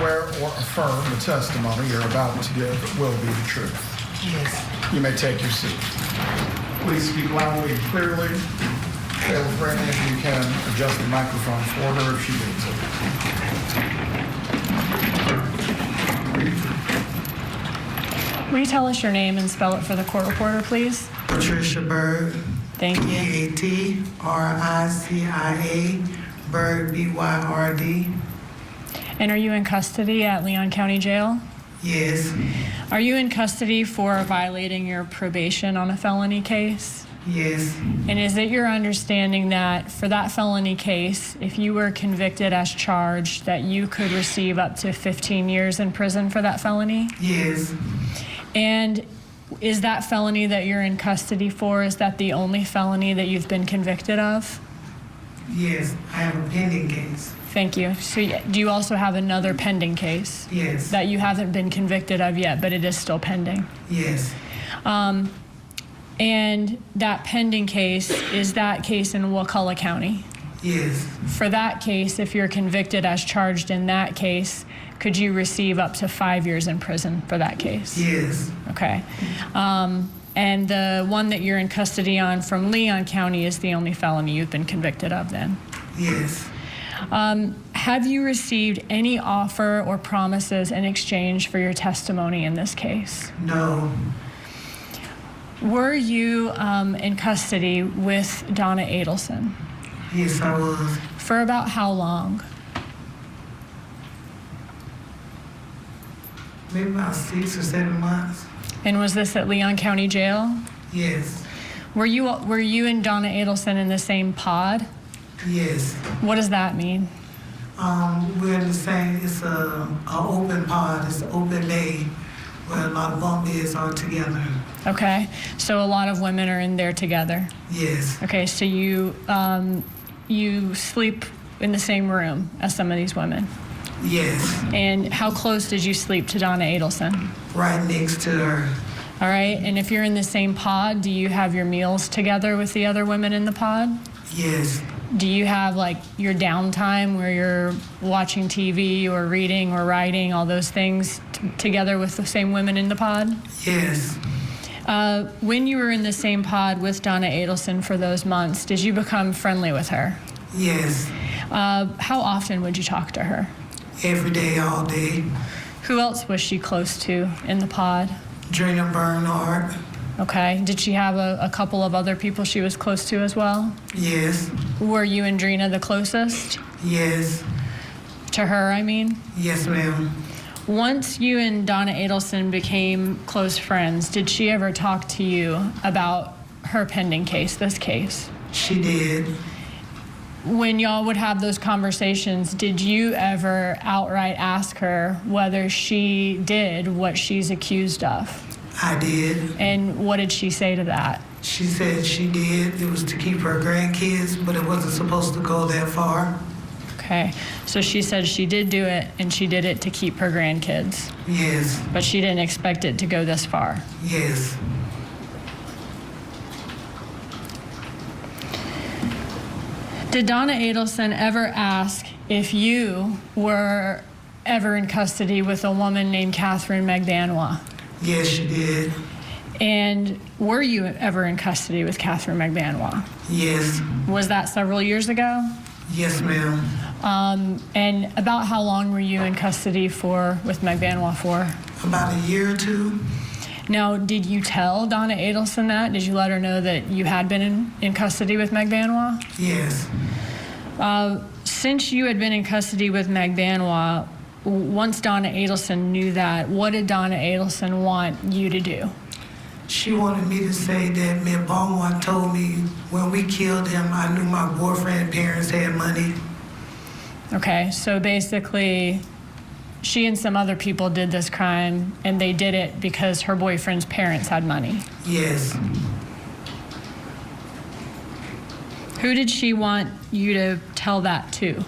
swear or affirm the testimony you're about to give will be the truth? Yes. You may take your seat. Please speak loudly and clearly. Taylor Brandy, if you can adjust the microphone for her if she needs it. Will you tell us your name and spell it for the court reporter, please? Patricia Byrd. Thank you. P-A-T-R-I-C-I-A, Byrd, B-Y-R-D. And are you in custody at Leon County Jail? Yes. Are you in custody for violating your probation on a felony case? Yes. And is it your understanding that for that felony case, if you were convicted as charged, that you could receive up to 15 years in prison for that felony? Yes. And is that felony that you're in custody for, is that the only felony that you've been convicted of? Yes, I have a pending case. Thank you. So do you also have another pending case? Yes. That you haven't been convicted of yet, but it is still pending? Yes. And that pending case, is that case in Wakulla County? Yes. For that case, if you're convicted as charged in that case, could you receive up to 5 years in prison for that case? Yes. Okay. And the one that you're in custody on from Leon County is the only felony you've been convicted of then? Yes. Have you received any offer or promises in exchange for your testimony in this case? No. Were you in custody with Donna Adelson? Yes, I was. For about how long? Maybe about 6 or 7 months. And was this at Leon County Jail? Yes. Were you and Donna Adelson in the same pod? Yes. What does that mean? We're in the same, it's a open pod, it's an open bay where a lot of bunk beds are together. Okay, so a lot of women are in there together. Yes. Okay, so you sleep in the same room as some of these women. Yes. And how close did you sleep to Donna Adelson? Right next to her. All right, and if you're in the same pod, do you have your meals together with the other women in the pod? Yes. Do you have like your downtime where you're watching TV or reading or writing, all those things together with the same women in the pod? Yes. When you were in the same pod with Donna Adelson for those months, did you become friendly with her? Yes. How often would you talk to her? Every day, all day. Who else was she close to in the pod? Drina Bernhardt. Okay. Did she have a couple of other people she was close to as well? Yes. Were you and Drina the closest? Yes. To her, I mean? Yes, ma'am. Once you and Donna Adelson became close friends, did she ever talk to you about her pending case, this case? She did. When y'all would have those conversations, did you ever outright ask her whether she did what she's accused of? I did. And what did she say to that? She said she did. It was to keep her grandkids, but it wasn't supposed to go that far. Okay, so she said she did do it, and she did it to keep her grandkids. Yes. But she didn't expect it to go this far. Yes. Did Donna Adelson ever ask if you were ever in custody with a woman named Katherine Magbanua? Yes, she did. And were you ever in custody with Katherine Magbanua? Yes. Was that several years ago? Yes, ma'am. And about how long were you in custody with Magbanua for? About a year or two. Now, did you tell Donna Adelson that? Did you let her know that you had been in custody with Magbanua? Yes. Since you had been in custody with Magbanua, once Donna Adelson knew that, what did Donna Adelson want you to do? She wanted me to say that Magbanua told me when we killed him, I knew my boyfriend's parents had money. Okay, so basically, she and some other people did this crime, and they did it because her boyfriend's parents had money. Yes. Who did she want you to tell that to?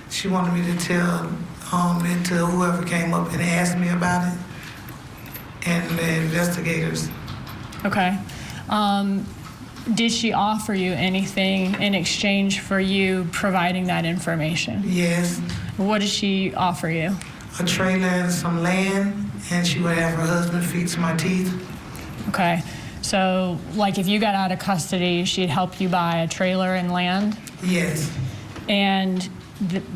She wanted me to tell it to whoever came up and asked me about it, and the investigators. Okay. Did she offer you anything in exchange for you providing that information? Yes. What did she offer you? a trailer and some land, and she would have her husband fix my teeth. Okay. So, like, if you got out of custody, she'd help you buy a trailer and land, Yes, and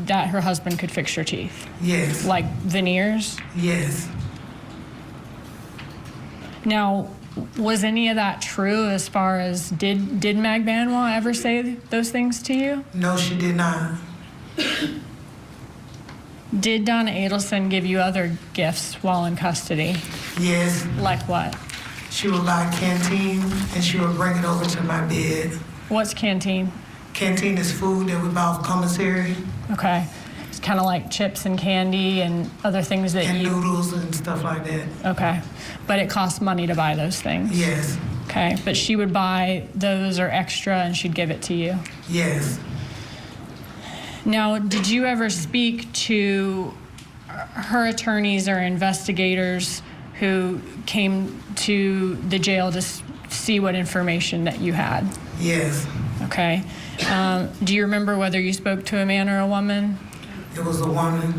that her husband could fix your teeth, yes, like veneers. yes. Now, was any of that true as far as did Magbanua ever say those things to you? No, she did not. Did Donna Adelson give you other gifts while in custody? Yes, Like what? she would buy canteen, and she would bring it over to my bed. What's canteen? Canteen is food that we buy off commissary, Okay. It's kind of like chips and candy and other things that and you... noodles and stuff like that. Okay. But it costs money to buy those things? Yes, Okay. But she would buy those or extra and she'd give it to you? yes. Now, did you ever speak to her attorneys or investigators who came to the jail to see what information that you had? Yes, Okay. Do you remember whether you spoke to a man or a woman? it was a woman.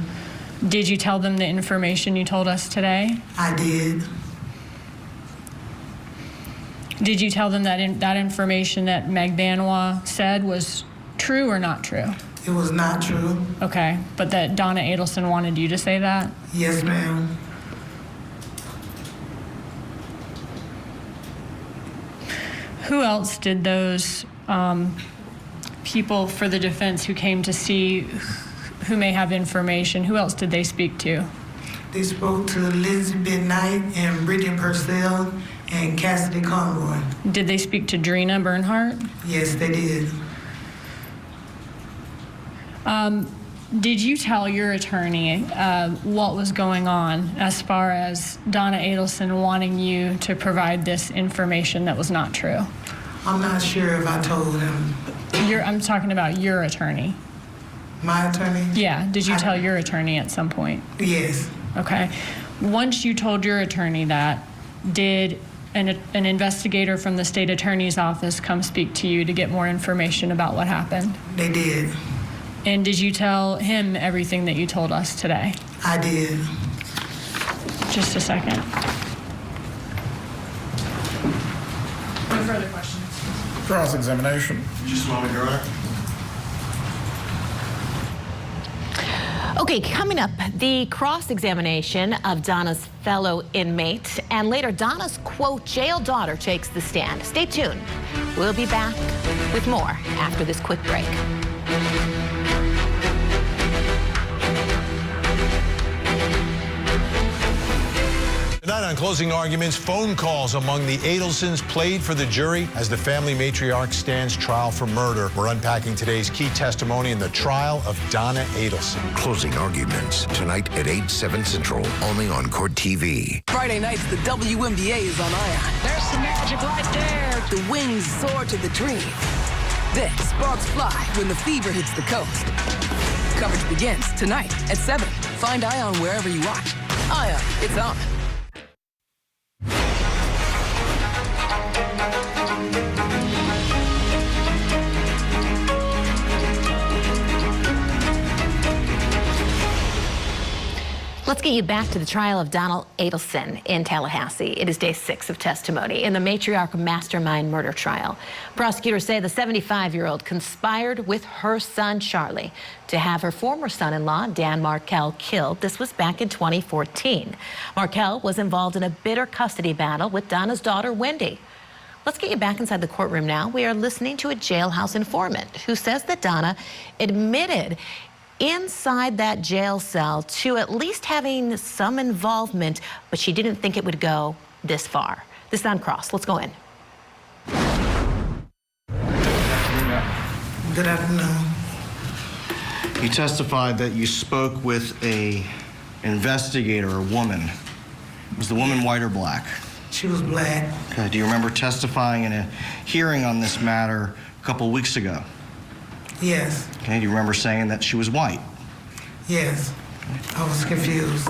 Did you tell them the information you told us today? I did. Did you tell them that that information that Magbanua said was true or not true? It was not true. Okay, but that Donna Adelson wanted you to say that? Yes, ma'am. Who else did those people for the defense who came to see who may have information, who else did they speak to? They spoke to Elizabeth Knight and Brittany Purcell and Cassidy Conroy. Did they speak to Drina Bernhardt? Yes, they did. Did you tell your attorney what was going on as far as Donna Adelson wanting you to provide this information that was not true? I'm not sure if I told him. I'm talking about your attorney. My attorney? Yeah, did you tell your attorney at some point? Yes. Okay. Once you told your attorney that, did an investigator from the state attorney's office come speak to you to get more information about what happened? They did. And did you tell him everything that you told us today? I did. Just a second. No further questions. Cross-examination. Just a moment, Your Honor. Okay, coming up, the cross-examination of Donna's fellow inmate, and later Donna's, quote, jail daughter takes the stand. Stay tuned. We'll be back with more after this quick break. Tonight on Closing Arguments, phone calls among the Adelsons played for the jury as the family matriarch stands trial for murder. We're unpacking today's key testimony in the trial of Donna Adelson. Closing Arguments, tonight at 8/7 Central, only on Court TV. Friday nights, the WNBA is on Ion. There's some magic right there. The wings soar to the dream. Then sparks fly when the fever hits the coast. Coverage begins tonight at 7. Find Ion wherever you watch. Ion, it's on. Let's get you back to the trial of Donna Adelson in Tallahassee. It is day 6 of testimony in the Matriarch Mastermind murder trial. Prosecutors say the 75-year-old conspired with her son, Charlie, to have her former son-in-law, Dan Markel, killed. This was back in 2014. Markel was involved in a bitter custody battle with Donna's daughter, Wendy. Let's get you back inside the courtroom now. We are listening to a jailhouse informant who says that Donna admitted inside that jail cell to at least having some involvement, but she didn't think it would go this far. This is on cross. Let's go in. Good afternoon. You testified that you spoke with an investigator, a woman. Was the woman white or black? She was black. Okay. Do you remember testifying in a hearing on this matter a couple of weeks ago? Yes. Okay. Do you remember saying that she was white? Yes. I was confused.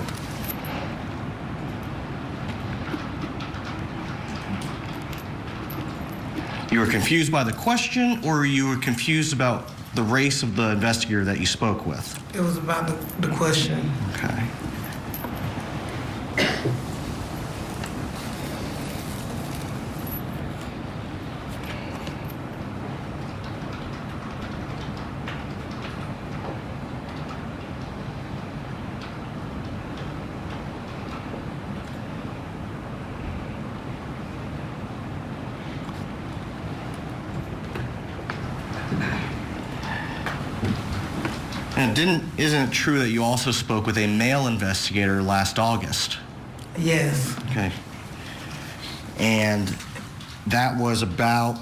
You were confused by the question, or you were confused about the race of the investigator that you spoke with? It was about the question. Okay. And isn't it true that you also spoke with a male investigator last August? Yes. Okay. And that was about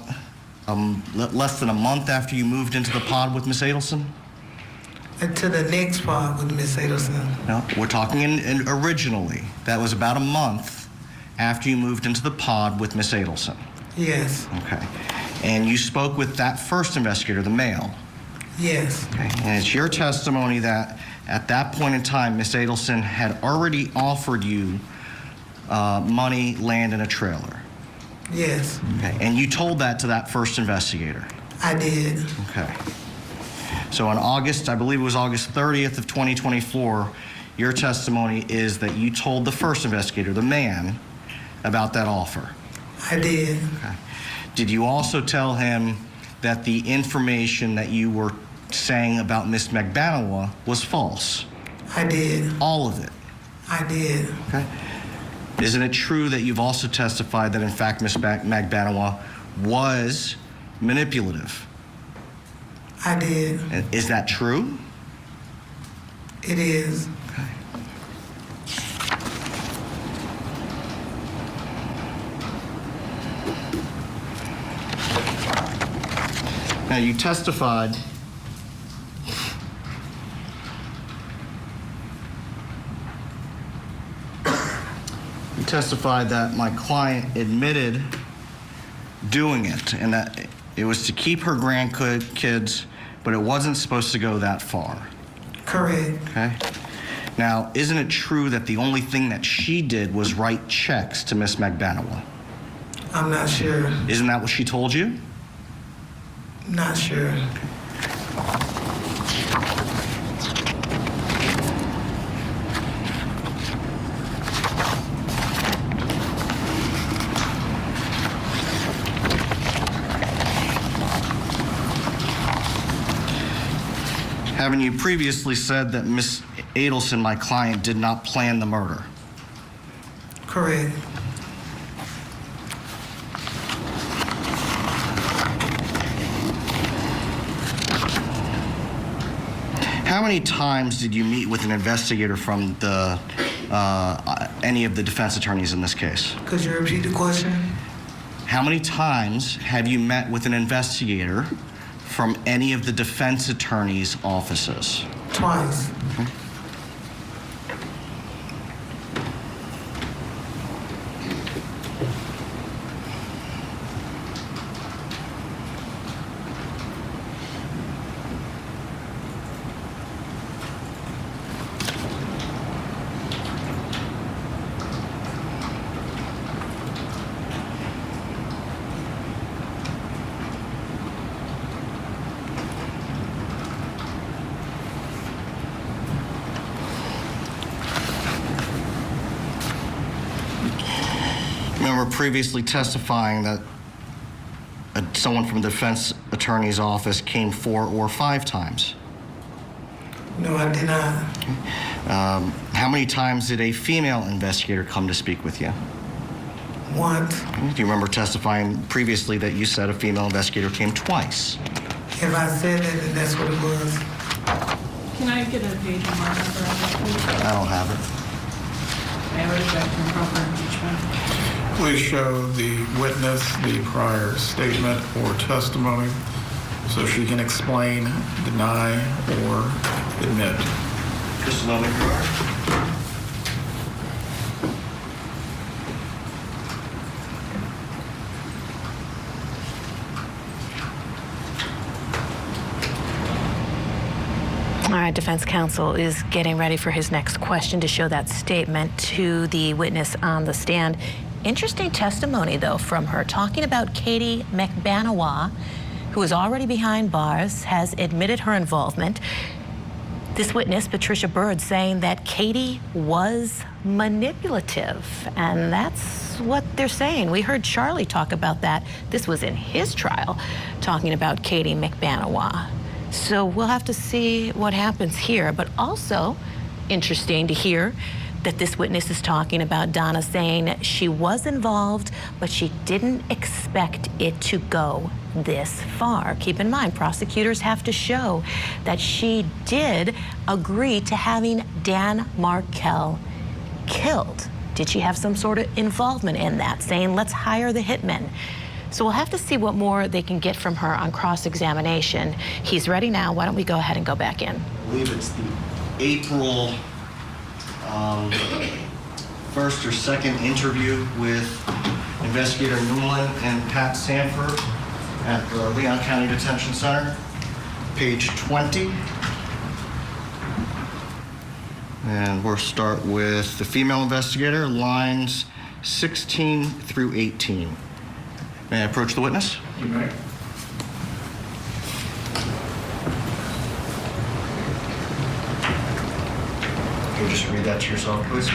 less than a month after you moved into the pod with Miss Adelson? To the next part with Miss Adelson. No, we're talking in originally. That was about a month after you moved into the pod with Miss Adelson. Yes. Okay. And you spoke with that first investigator, the male. Yes. Okay. And it's your testimony that at that point in time, Miss Adelson had already offered you money, land, and a trailer. Yes. Okay. And you told that to that first investigator. I did. Okay. So in August, I believe it was August 30th of 2024, your testimony is that you told the first investigator, the man, about that offer. I did. Okay. Did you also tell him that the information that you were saying about Miss Magbanua was false? I did. All of it? I did. Okay. Isn't it true that you've also testified that, in fact, Miss Magbanua was manipulative? I did. Is that true? It is. Okay. Now, you testified that my client admitted doing it and that it was to keep her grandkids, but it wasn't supposed to go that far. Correct. Okay. Now, isn't it true that the only thing that she did was write checks to Miss Magbanua? I'm not sure. Isn't that what she told you? Not sure. Haven't you previously said that Miss Adelson, my client, did not plan the murder? Correct. How many times did you meet with an investigator from the any of the defense attorneys in this case? Could you repeat the question? How many times have you met with an investigator from any of the defense attorneys' offices? Twice. Okay. Remember previously testifying that someone from the defense attorney's office came 4 or 5 times? No, I did not. How many times did a female investigator come to speak with you? Once. Do you remember testifying previously that you said a female investigator came twice? If I said that, then that's what it was. Can I get a page number of that, please? I don't have it. I would object to improper impeachment. Please show the witness the prior statement or testimony so she can explain, deny, or admit. Just a moment, Your Honor. All right, defense counsel is getting ready for his next question to show that statement to the witness on the stand. Interesting testimony, though, from her, talking about Katie Magbanua, who is already behind bars, has admitted her involvement. This witness, Patricia Byrd, saying that Katie was manipulative, and that's what they're saying. We heard Charlie talk about that. This was in his trial, talking about Katie Magbanua. So we'll have to see what happens here, but also interesting to hear that this witness is talking about, Donna, saying she was involved, but she didn't expect it to go this far. Keep in mind, prosecutors have to show that she did agree to having Dan Markel killed. Did she have some sort of involvement in that, saying, let's hire the hitman? So we'll have to see what more they can get from her on cross-examination. He's ready now. Why don't we go ahead and go back in? I believe it's the April 1st or 2nd interview with Investigator Newland and Pat Sanford at the Leon County Detention Center, page 20. And we'll start with the female investigator, lines 16 through 18. May I approach the witness? You may. Can you just read that to yourself, please?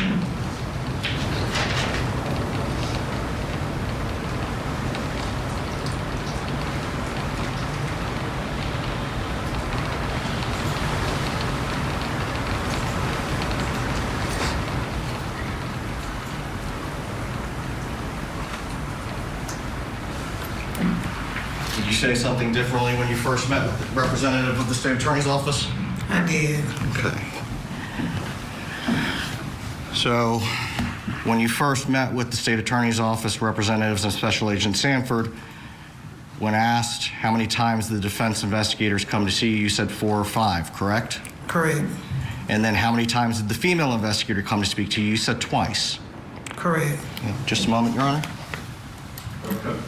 Did you say something differently when you first met with the representative of the state attorney's office? I did. Okay. So, when you first met with the state attorney's office representatives and Special Agent Sanford, when asked how many times the defense investigators come to see you, you said 4 or 5, correct? Correct. And then how many times did the female investigator come to speak to you? You said twice. Correct. Just a moment, Your Honor. Okay.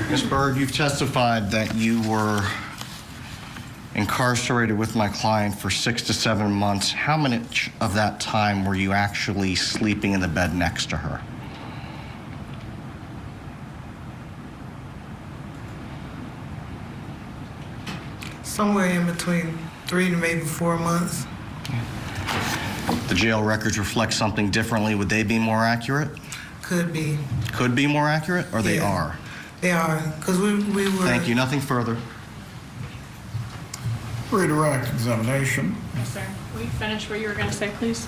Ms. Byrd, you've testified that you were incarcerated with my client for 6 to 7 months. How much of that time were you actually sleeping in the bed next to her? Somewhere in between 3 to maybe 4 months. The jail records reflect something differently. Would they be more accurate? Could be. Could be more accurate, or they Yeah. are? They are, because we were... Thank you. Nothing further. Redirect examination. Yes, sir. Will you finish what you were going to say, please?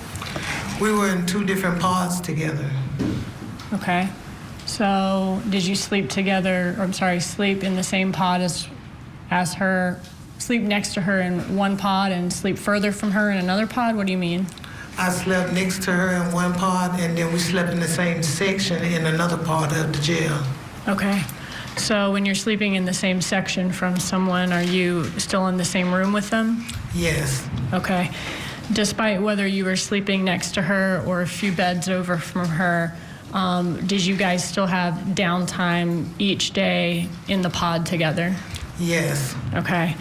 We were in 2 different pods together. Okay. So did you sleep together, or I'm sorry, sleep in the same pod as her, sleep next to her in one pod and sleep further from her in another pod? What do you mean? I slept next to her in one pod, and then we slept in the same section in another part of the jail. Okay. So when you're sleeping in the same section from someone, are you still in the same room with them? Yes. Okay. Despite whether you were sleeping next to her or a few beds over from her, did you guys still have downtime each day in the pod together? Yes. Okay.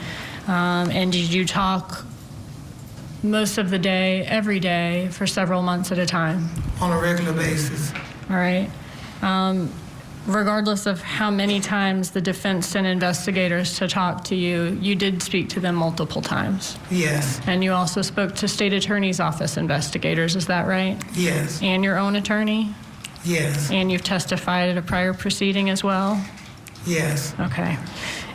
And did you talk most of the day, every day, for several months at a time? On a regular basis. All right. Regardless of how many times the defense sent investigators to talk to you, you did speak to them multiple times. Yes. And you also spoke to state attorney's office investigators, is that right? Yes. And your own attorney? Yes. And you've testified at a prior proceeding as well? Yes. Okay.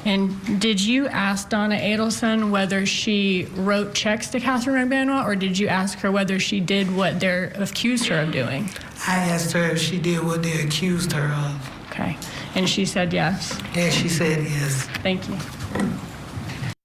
And did you ask Donna Adelson whether she wrote checks to Katherine Magbanua, or did you ask her whether she did what they're accused her of doing? I asked her if she did what they accused her of. Okay. And she said yes? And she said yes. Thank you.